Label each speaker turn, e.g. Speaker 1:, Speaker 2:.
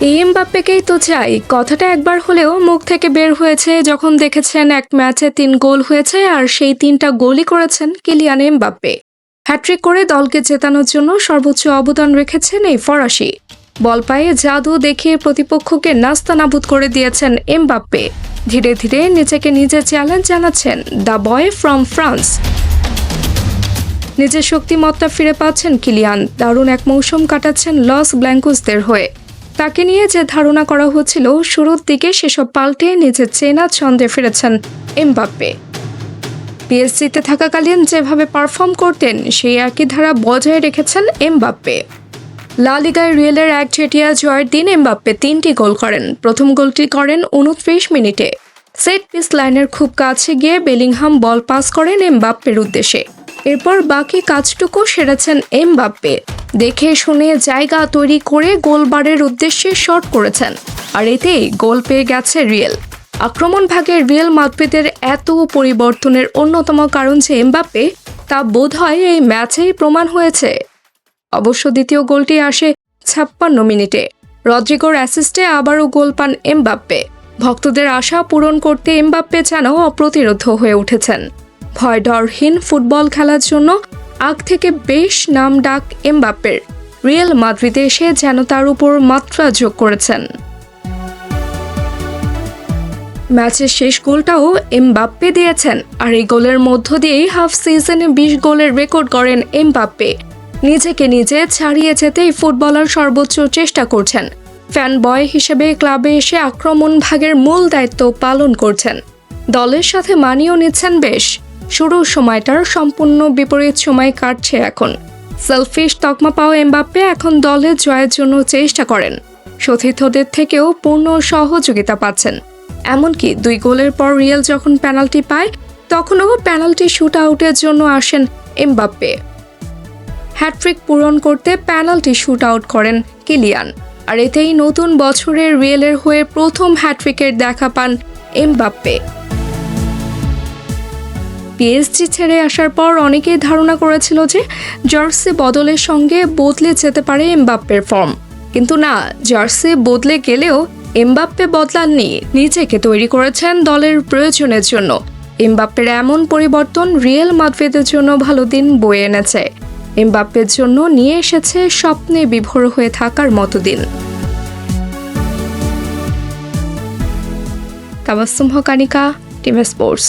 Speaker 1: এই এমবাপ্পেকেই তো চাই, কথাটা একবার হলেও মুখ থেকে বের হয়েছে যখন দেখেছেন এক ম্যাচে ৩ গোল হয়েছে আর সেই ৩টা গোলই করেছেন কিলিয়ান এমবাপ্পে। হ্যাট্রিক করে দলকে জেতানোর জন্য সর্বোচ্চ অবদান রেখেছেন এই ফরাসি। বল পায়ে জাদু দেখিয়ে প্রতিপক্ষকে নাস্তানাবুদ করে দিয়েছেন এমবাপ্পে। ধীরে ধীরে নিজেকে নিজে চ্যালেঞ্জ জানাচ্ছেন দ্য বয় ফ্রম ফ্রান্স। নিজের শক্তিমত্তা ফিরে পাচ্ছেন কিলিয়ান, দারুণ এক মৌসুম কাটাচ্ছেন লস ব্ল্যাঙ্কোসদের হয়ে। তাকে নিয়ে যে ধারণা করা হচ্ছিল শুরুর দিকে সেসব পাল্টে নিজের চেনা ছন্দে ফিরেছেন এমবাপ্পে। পিএসজিতে থাকাকালীন যেভাবে পারফর্ম করতেন সেই একই ধারা বজায় রেখেছেন এমবাপ্পে। লা লিগায় রিয়েলের একচেটিয়া জয়ের দিন এমবাপ্পে 3টি গোল করেন। প্রথম গোলটি করেন 29 মিনিটে। সেট পিস লাইনের খুব কাছে গিয়ে বেলিংহাম বল পাস করেন এমবাপ্পের উদ্দেশ্যে। এরপর বাকি কাজটুকু সেরেছেন এমবাপ্পে। দেখে শুনে জায়গা তৈরি করে গোলবারের উদ্দেশ্যে শট করেছেন, আর এতেই গোল পেয়ে গেছে রিয়েল। আক্রমণ ভাগে রিয়েল মাদ্রিদের এত পরিবর্তনের অন্যতম কারণ যে এমবাপ্পে, তা বোধহয় এই ম্যাচেই প্রমাণ হয়েছে। অবশ্য দ্বিতীয় গোলটি আসে 56 মিনিটে। রদ্রিগোর অ্যাসিস্টে আবারও গোল পান এমবাপ্পে। ভক্তদের আশা পূরণ করতে এমবাপ্পে যেন অপ্রতিরোধ্য হয়ে উঠেছেন। ভয় ডরহীন ফুটবল খেলার জন্য আগ থেকে বেশ নাম ডাক এমবাপ্পের। রিয়েল মাদ্রিদে এসে যেন তার উপর মাত্রা যোগ করেছেন। ম্যাচের শেষ গোলটাও এমবাপ্পে দিয়েছেন, আর এই গোলের মধ্য দিয়েই হাফ সিজনে 20 গোলের রেকর্ড করেন এমবাপ্পে। নিজেকে নিজে ছাড়িয়ে যেতেই ফুটবলার সর্বোচ্চ চেষ্টা করছেন। ফ্যান বয় হিসেবে ক্লাবে এসে আক্রমণ ভাগের মূল দায়িত্ব পালন করছেন। দলের সাথে মানিয়েও নিচ্ছেন বেশ। শুরুর সময়টার সম্পূর্ণ বিপরীত সময় কাটছে এখন। সেলফিশ তকমা পাওয়া এমবাপ্পে এখন দলের জয়ের জন্য চেষ্টা করেন। সতীর্থদের থেকেও পূর্ণ সহযোগিতা পাচ্ছেন। এমনকি 2 গোলের পর রিয়েল যখন পেনাল্টি পায় তখনও পেনাল্টি শুট আউটের জন্য আসেন এমবাপ্পে। হ্যাট্রিক পূরণ করতে পেনাল্টি শুট আউট করেন কিলিয়ান, আর এতেই নতুন বছরে রিয়েলের হয়ে প্রথম হ্যাট্রিকের দেখা পান এমবাপ্পে। পিএসজি ছেড়ে আসার পর অনেকেই ধারণা করেছিল যে জার্সি বদলের সঙ্গে বদলে যেতে পারে এমবাপ্পের ফর্ম, কিন্তু না, জার্সি বদলে গেলেও এমবাপ্পে বদলাননি, নিজেকে তৈরি করেছেন দলের প্রয়োজনের জন্য। এমবাপ্পের এমন পরিবর্তন রিয়েল মাদ্রিদের জন্য ভালো দিন বয়ে এনেছে। এমবাপ্পের জন্য নিয়ে এসেছে স্বপ্নে বিভোর হয়ে থাকার মতো দিন। তাবাসসুম হক আনিকা, টিম স্পোর্টস।